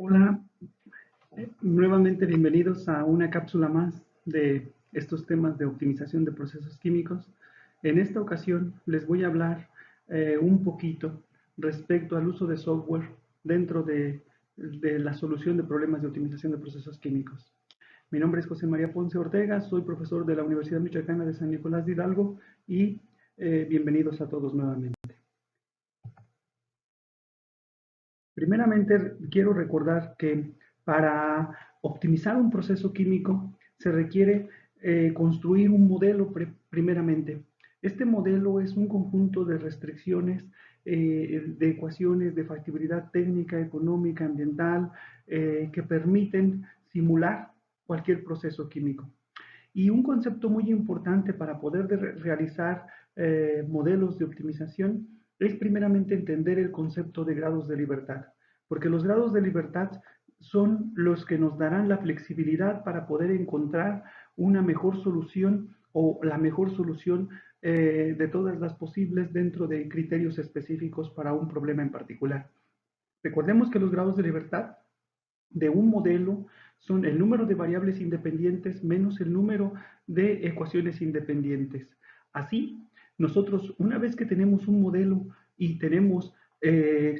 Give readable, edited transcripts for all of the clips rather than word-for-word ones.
Hola, nuevamente bienvenidos a una cápsula más de estos temas de optimización de procesos químicos. En esta ocasión les voy a hablar un poquito respecto al uso de software dentro de la solución de problemas de optimización de procesos químicos. Mi nombre es José María Ponce Ortega, soy profesor de la Universidad Michoacana de San Nicolás de Hidalgo y bienvenidos a todos nuevamente. Primeramente, quiero recordar que para optimizar un proceso químico se requiere construir un modelo primeramente. Este modelo es un conjunto de restricciones, de ecuaciones de factibilidad técnica, económica, ambiental, que permiten simular cualquier proceso químico. Y un concepto muy importante para poder realizar modelos de optimización es primeramente entender el concepto de grados de libertad, porque los grados de libertad son los que nos darán la flexibilidad para poder encontrar una mejor solución o la mejor solución de todas las posibles dentro de criterios específicos para un problema en particular. Recordemos que los grados de libertad de un modelo son el número de variables independientes menos el número de ecuaciones independientes. Así, nosotros, una vez que tenemos un modelo y tenemos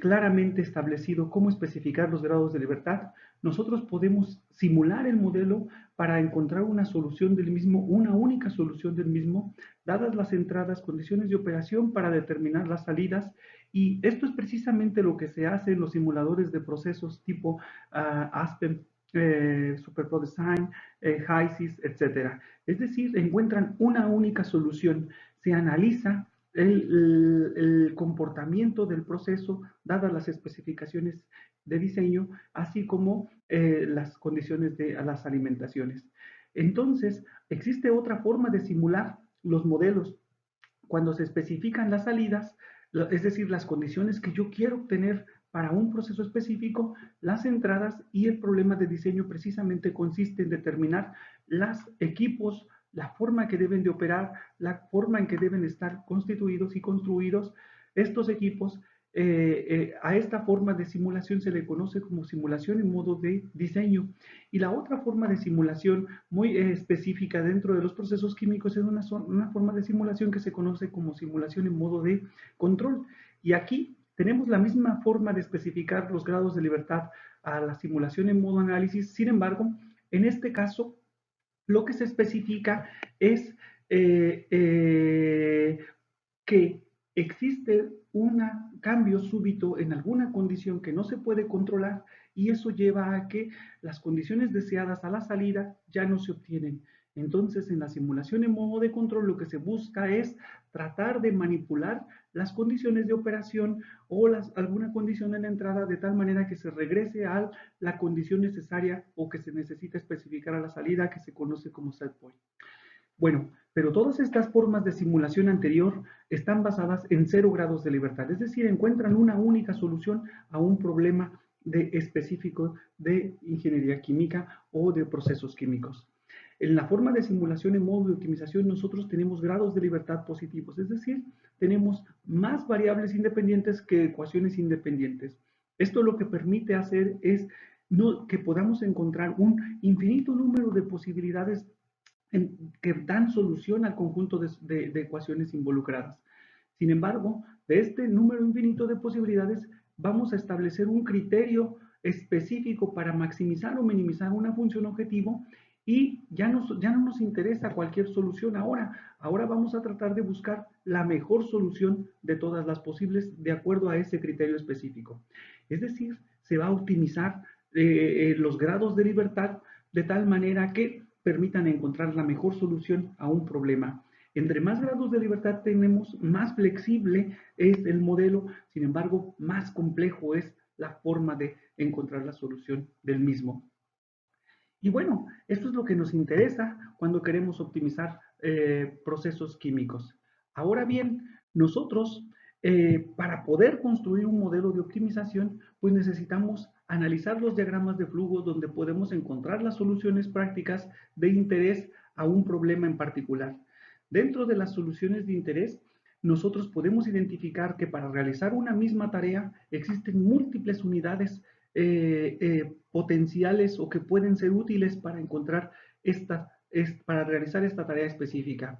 claramente establecido cómo especificar los grados de libertad, nosotros podemos simular el modelo para encontrar una solución del mismo, una única solución del mismo, dadas las entradas, condiciones de operación para determinar las salidas. Y esto es precisamente lo que se hace en los simuladores de procesos tipo Aspen, SuperPro Design, HYSYS, etc. Es decir, encuentran una única solución. Se analiza el comportamiento del proceso dadas las especificaciones de diseño, así como las condiciones de las alimentaciones. Entonces, existe otra forma de simular los modelos. Cuando se especifican las salidas, es decir, las condiciones que yo quiero obtener para un proceso específico, las entradas y el problema de diseño precisamente consiste en determinar los equipos, la forma que deben de operar, la forma en que deben estar constituidos y construidos estos equipos. A esta forma de simulación se le conoce como simulación en modo de diseño. Y la otra forma de simulación muy específica dentro de los procesos químicos es una forma de simulación que se conoce como simulación en modo de control. Y aquí tenemos la misma forma de especificar los grados de libertad a la simulación en modo análisis. Sin embargo, en este caso, lo que se especifica es que existe un cambio súbito en alguna condición que no se puede controlar y eso lleva a que las condiciones deseadas a la salida ya no se obtienen. Entonces, en la simulación en modo de control, lo que se busca es tratar de manipular las condiciones de operación o alguna condición en la entrada de tal manera que se regrese a la condición necesaria o que se necesita especificar a la salida, que se conoce como set point. Bueno, pero todas estas formas de simulación anterior están basadas en 0 grados de libertad, es decir, encuentran una única solución a un problema específico de ingeniería química o de procesos químicos. En la forma de simulación en modo de optimización nosotros tenemos grados de libertad positivos, es decir, tenemos más variables independientes que ecuaciones independientes. Esto lo que permite hacer es que podamos encontrar un infinito número de posibilidades que dan solución al conjunto de ecuaciones involucradas. Sin embargo, de este número infinito de posibilidades, vamos a establecer un criterio específico para maximizar o minimizar una función objetivo y ya no nos interesa cualquier solución ahora. Ahora vamos a tratar de buscar la mejor solución de todas las posibles de acuerdo a ese criterio específico. Es decir, se va a optimizar los grados de libertad de tal manera que permitan encontrar la mejor solución a un problema. Entre más grados de libertad tenemos, más flexible es el modelo, sin embargo, más complejo es la forma de encontrar la solución del mismo. Y bueno, esto es lo que nos interesa cuando queremos optimizar procesos químicos. Ahora bien, nosotros, para poder construir un modelo de optimización, pues necesitamos analizar los diagramas de flujo donde podemos encontrar las soluciones prácticas de interés a un problema en particular. Dentro de las soluciones de interés, nosotros podemos identificar que para realizar una misma tarea existen múltiples unidades potenciales o que pueden ser útiles para encontrar para realizar esta tarea específica.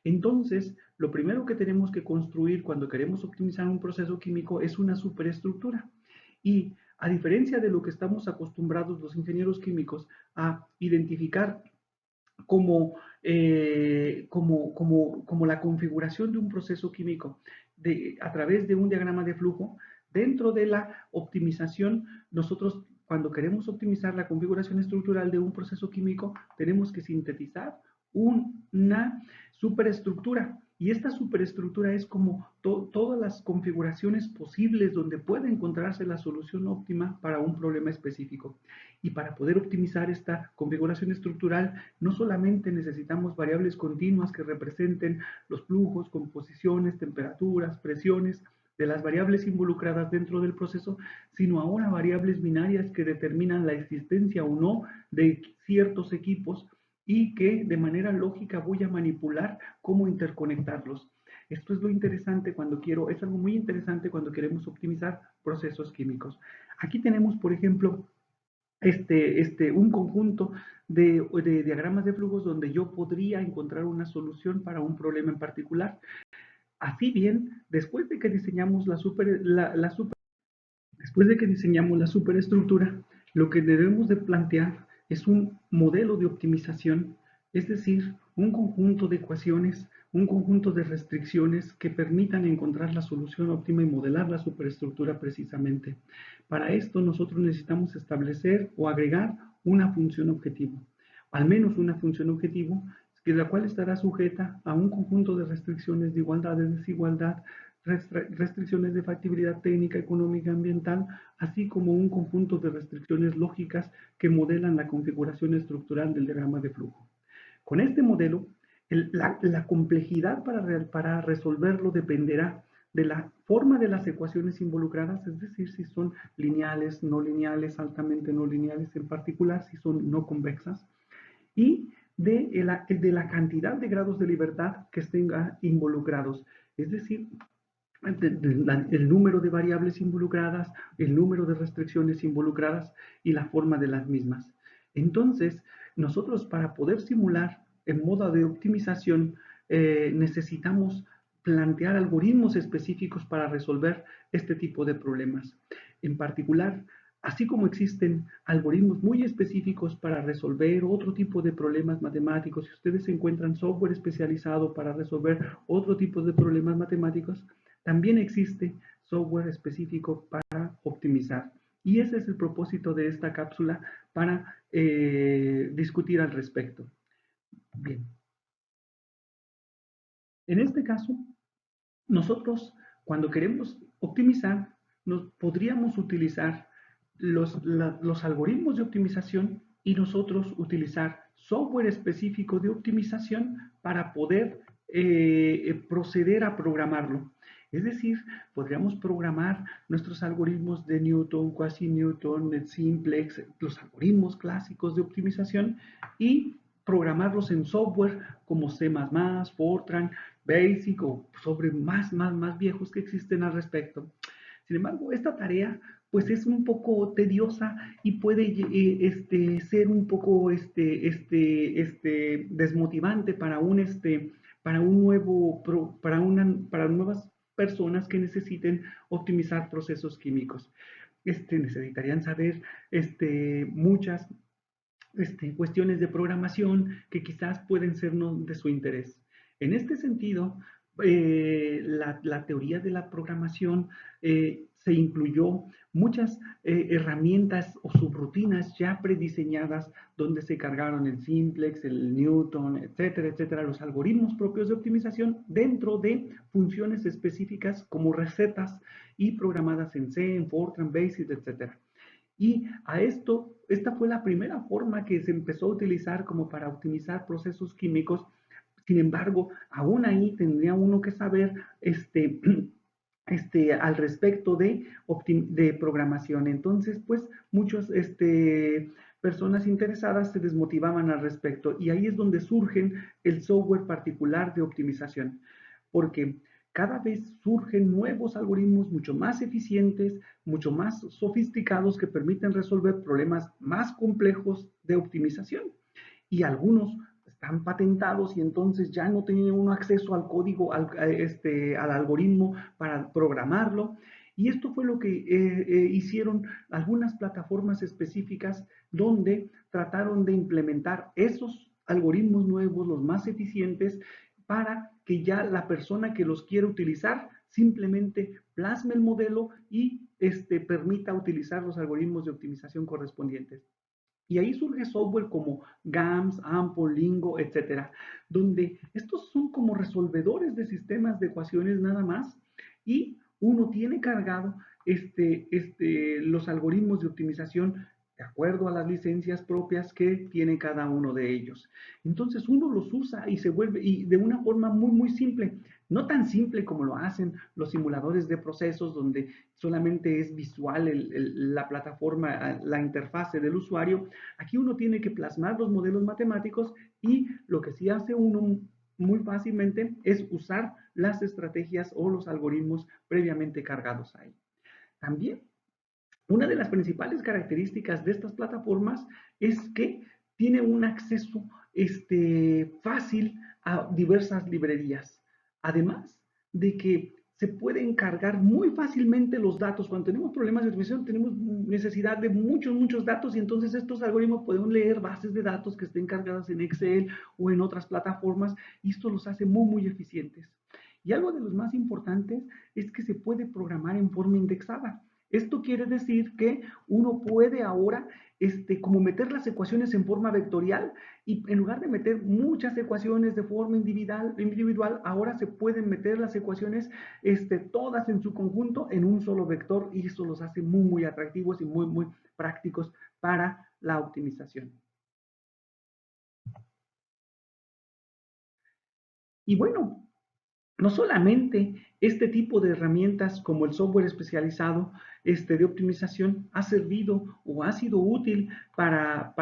Entonces, lo primero que tenemos que construir cuando queremos optimizar un proceso químico es una superestructura. Y a diferencia de lo que estamos acostumbrados los ingenieros químicos a identificar como la configuración de un proceso químico a través de un diagrama de flujo, dentro de la optimización, nosotros cuando queremos optimizar la configuración estructural de un proceso químico, tenemos que sintetizar una superestructura. Y esta superestructura es como todas las configuraciones posibles donde puede encontrarse la solución óptima para un problema específico. Y para poder optimizar esta configuración estructural, no solamente necesitamos variables continuas que representen los flujos, composiciones, temperaturas, presiones de las variables involucradas dentro del proceso, sino ahora variables binarias que determinan la existencia o no de ciertos equipos y que de manera lógica voy a manipular cómo interconectarlos. Esto es lo interesante es algo muy interesante cuando queremos optimizar procesos químicos. Aquí tenemos, por ejemplo, un conjunto de diagramas de flujos donde yo podría encontrar una solución para un problema en particular. Así bien, después de que diseñamos la superestructura, lo que debemos de plantear es un modelo de optimización, es decir, un conjunto de ecuaciones, un conjunto de restricciones que permitan encontrar la solución óptima y modelar la superestructura precisamente. Para esto nosotros necesitamos establecer o agregar una función objetivo, al menos una función objetivo, la cual estará sujeta a un conjunto de restricciones de igualdad, de desigualdad, restricciones de factibilidad técnica, económica, ambiental, así como un conjunto de restricciones lógicas que modelan la configuración estructural del diagrama de flujo. Con este modelo, la complejidad para resolverlo dependerá de la forma de las ecuaciones involucradas, es decir, si son lineales, no lineales, altamente no lineales, en particular si son no convexas, y de la cantidad de grados de libertad que estén involucrados, es decir, el número de variables involucradas, el número de restricciones involucradas y la forma de las mismas. Entonces, nosotros para poder simular en modo de optimización necesitamos plantear algoritmos específicos para resolver este tipo de problemas. En particular, así como existen algoritmos muy específicos para resolver otro tipo de problemas matemáticos, si ustedes encuentran software especializado para resolver otro tipo de problemas matemáticos, también existe software específico para optimizar. Y ese es el propósito de esta cápsula para discutir al respecto. Bien. En este caso, nosotros cuando queremos optimizar, podríamos utilizar los algoritmos de optimización y nosotros utilizar software específico de optimización para poder proceder a programarlo. Es decir, podríamos programar nuestros algoritmos de Newton, Quasi-Newton, Simplex, los algoritmos clásicos de optimización y programarlos en software como C++, Fortran, Basic o sobre más viejos que existen al respecto. Sin embargo, esta tarea pues es un poco tediosa y puede ser un poco desmotivante para nuevas personas que necesiten optimizar procesos químicos. Necesitarían saber muchas cuestiones de programación que quizás pueden ser no de su interés. En este sentido, la teoría de la programación se incluyó muchas herramientas o subrutinas ya prediseñadas donde se cargaron el Simplex, el Newton, etcétera, etcétera, los algoritmos propios de optimización dentro de funciones específicas como recetas y programadas en C, en Fortran, Basic, etcétera. Y esta fue la primera forma que se empezó a utilizar como para optimizar procesos químicos. Sin embargo, aún ahí tendría uno que saber al respecto de programación. Entonces, pues muchas personas interesadas se desmotivaban al respecto y ahí es donde surgen el software particular de optimización. Porque cada vez surgen nuevos algoritmos mucho más eficientes, mucho más sofisticados que permiten resolver problemas más complejos de optimización. Y algunos están patentados y entonces ya no tiene uno acceso al código, al algoritmo para programarlo. Y esto fue lo que hicieron algunas plataformas específicas donde trataron de implementar esos algoritmos nuevos, los más eficientes, para que ya la persona que los quiera utilizar simplemente plasme el modelo y permita utilizar los algoritmos de optimización correspondientes. Y ahí surge software como GAMS, AMPO, Lingo, etcétera, donde estos son como resolvedores de sistemas de ecuaciones nada más y uno tiene cargado los algoritmos de optimización de acuerdo a las licencias propias que tiene cada uno de ellos. Entonces uno los usa y se vuelve, y de una forma muy, muy simple, no tan simple como lo hacen los simuladores de procesos donde solamente es visual la plataforma, la interfase del usuario. Aquí uno tiene que plasmar los modelos matemáticos y lo que sí hace uno muy fácilmente es usar las estrategias o los algoritmos previamente cargados ahí. También una de las principales características de estas plataformas es que tiene un acceso fácil a diversas librerías. Además de que se pueden cargar muy fácilmente los datos. Cuando tenemos problemas de optimización, tenemos necesidad de muchos, muchos datos y entonces estos algoritmos pueden leer bases de datos que estén cargadas en Excel o en otras plataformas y esto los hace muy, muy eficientes. Y algo de los más importantes es que se puede programar en forma indexada. Esto quiere decir que uno puede ahora como meter las ecuaciones en forma vectorial y en lugar de meter muchas ecuaciones de forma individual ahora se pueden meter las ecuaciones todas en su conjunto en un solo vector y eso los hace muy, muy atractivos y muy, muy prácticos para la optimización. Y bueno, no solamente este tipo de herramientas como el software especializado de optimización ha servido o ha sido útil para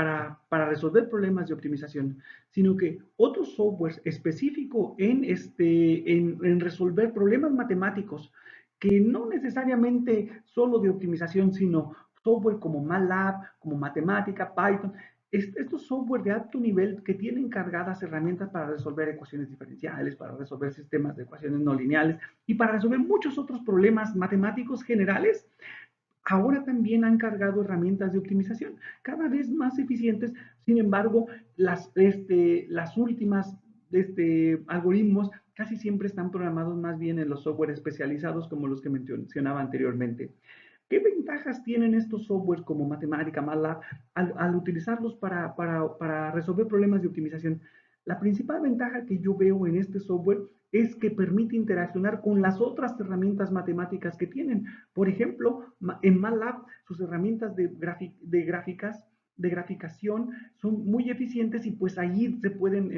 resolver problemas de optimización, sino que otro software específico en resolver problemas matemáticos, que no necesariamente solo de optimización, sino software como MATLAB, como Matemática, Python, estos software de alto nivel que tienen cargadas herramientas para resolver ecuaciones diferenciales, para resolver sistemas de ecuaciones no lineales y para resolver muchos otros problemas matemáticos generales, ahora también han cargado herramientas de optimización cada vez más eficientes. Sin embargo, las últimas algoritmos casi siempre están programados más bien en los software especializados como los que mencionaba anteriormente. ¿Qué ventajas tienen estos softwares como Matemática, MATLAB, al utilizarlos para resolver problemas de optimización? La principal ventaja que yo veo en este software es que permite interaccionar con las otras herramientas matemáticas que tienen. Por ejemplo, en MATLAB, sus herramientas de graficación son muy eficientes y pues allí se pueden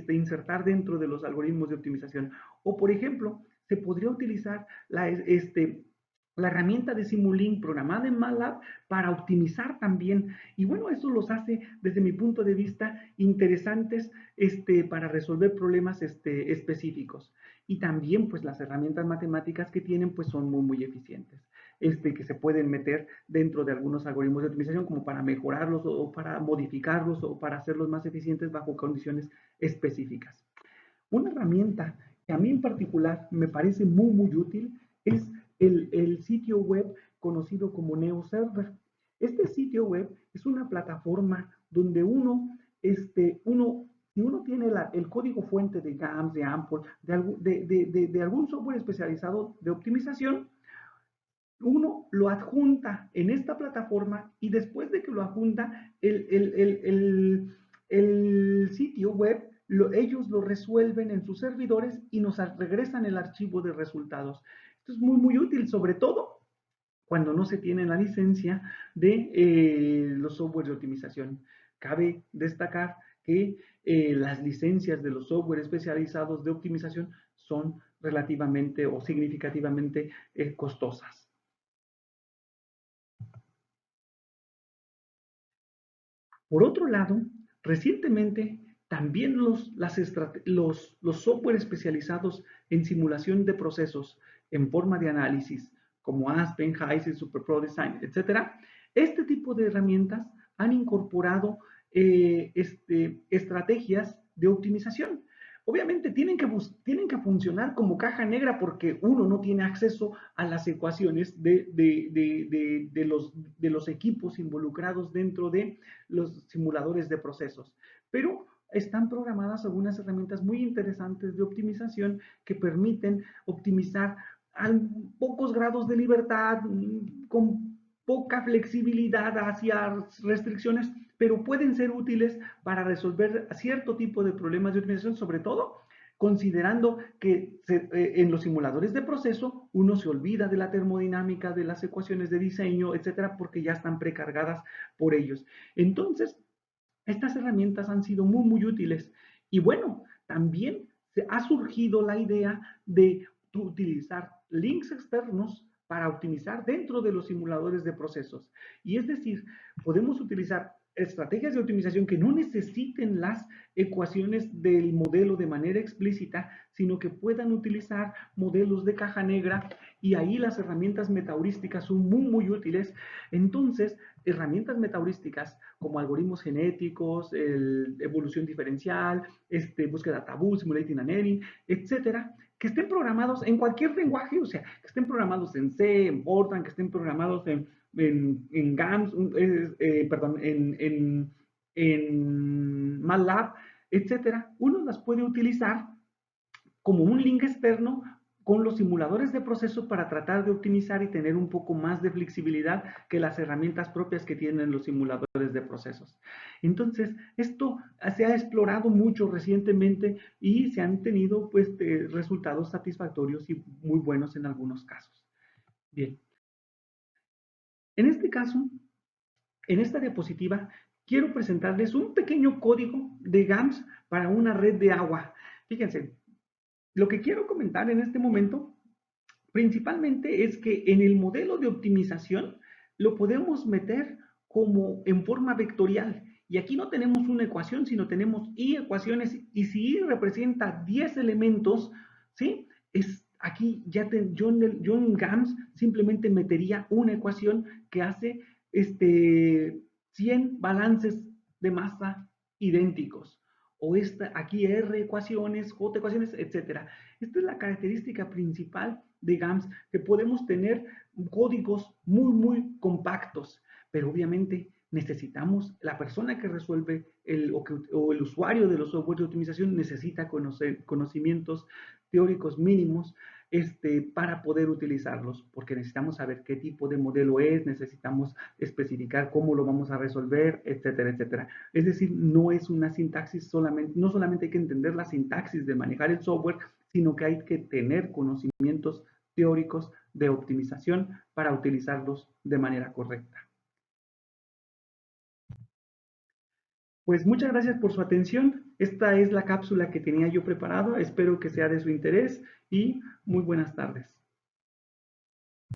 insertar dentro de los algoritmos de optimización. O por ejemplo, se podría utilizar la herramienta de Simulink programada en MATLAB para optimizar también. Y bueno, eso los hace, desde mi punto de vista, interesantes para resolver problemas específicos. Y también, pues, las herramientas matemáticas que tienen, pues, son muy, muy eficientes. Que se pueden meter dentro de algunos algoritmos de optimización como para mejorarlos o para modificarlos o para hacerlos más eficientes bajo condiciones específicas. Una herramienta que a mí en particular me parece muy, muy útil es el sitio web conocido como NeoServer. Este sitio web es una plataforma donde si uno tiene el código fuente de GAMS, de AMPOL, de algún software especializado de optimización, uno lo adjunta en esta plataforma y después de que lo adjunta, el sitio web, ellos lo resuelven en sus servidores y nos regresan el archivo de resultados. Esto es muy, muy útil, sobre todo cuando no se tiene la licencia de los softwares de optimización. Cabe destacar que las licencias de los softwares especializados de optimización son relativamente o significativamente costosas. Por otro lado, recientemente También los software especializados en simulación de procesos en forma de análisis, como Aspen, HYSYS, SuperPro Design, etcétera, este tipo de herramientas han incorporado estrategias de optimización. Obviamente tienen que funcionar como caja negra porque uno no tiene acceso a las ecuaciones de los equipos involucrados dentro de los simuladores de procesos. Pero están programadas algunas herramientas muy interesantes de optimización que permiten optimizar a pocos grados de libertad, con poca flexibilidad hacia restricciones, pero pueden ser útiles para resolver cierto tipo de problemas de optimización, sobre todo considerando que en los simuladores de proceso uno se olvida de la termodinámica, de las ecuaciones de diseño, etcétera, porque ya están precargadas por ellos. Entonces, estas herramientas han sido muy útiles. Y bueno, también se ha surgido la idea de utilizar links externos para optimizar dentro de los simuladores de procesos. Y es decir, podemos utilizar estrategias de optimización que no necesiten las ecuaciones del modelo de manera explícita, sino que puedan utilizar modelos de caja negra y ahí las herramientas metaheurísticas son muy útiles. Entonces, herramientas metaheurísticas como algoritmos genéticos, evolución diferencial, búsqueda tabú, simulating annealing, etcétera, que estén programados en cualquier lenguaje, o sea, que estén programados en C, en Fortran, que estén programados en GAMS, perdón, en MATLAB, etcétera. Uno las puede utilizar como un link externo con los simuladores de procesos para tratar de optimizar y tener un poco más de flexibilidad que las herramientas propias que tienen los simuladores de procesos. Entonces, esto se ha explorado mucho recientemente y se han tenido pues resultados satisfactorios y muy buenos en algunos casos. Bien, en este caso, en esta diapositiva, quiero presentarles un pequeño código de GAMS para una red de agua. Fíjense, lo que quiero comentar en este momento principalmente es que en el modelo de optimización lo podemos meter como en forma vectorial. Y aquí no tenemos una ecuación, sino tenemos y ecuaciones. Y si y representa 10 elementos, ¿sí? Aquí yo en GAMS simplemente metería una ecuación que hace 100 balances de masa idénticos. O aquí R ecuaciones, J ecuaciones, etcétera. Esta es la característica principal de GAMS, que podemos tener códigos muy compactos, pero obviamente necesitamos, la persona que resuelve o el usuario de los software de optimización necesita conocimientos teóricos mínimos para poder utilizarlos, porque necesitamos saber qué tipo de modelo es, necesitamos especificar cómo lo vamos a resolver, etcétera, etcétera. Es decir, no es una sintaxis solamente, no solamente hay que entender la sintaxis de manejar el software, sino que hay que tener conocimientos teóricos de optimización para utilizarlos de manera correcta. Pues muchas gracias por su atención. Esta es la cápsula que tenía yo preparado. Espero que sea de su interés y muy buenas tardes.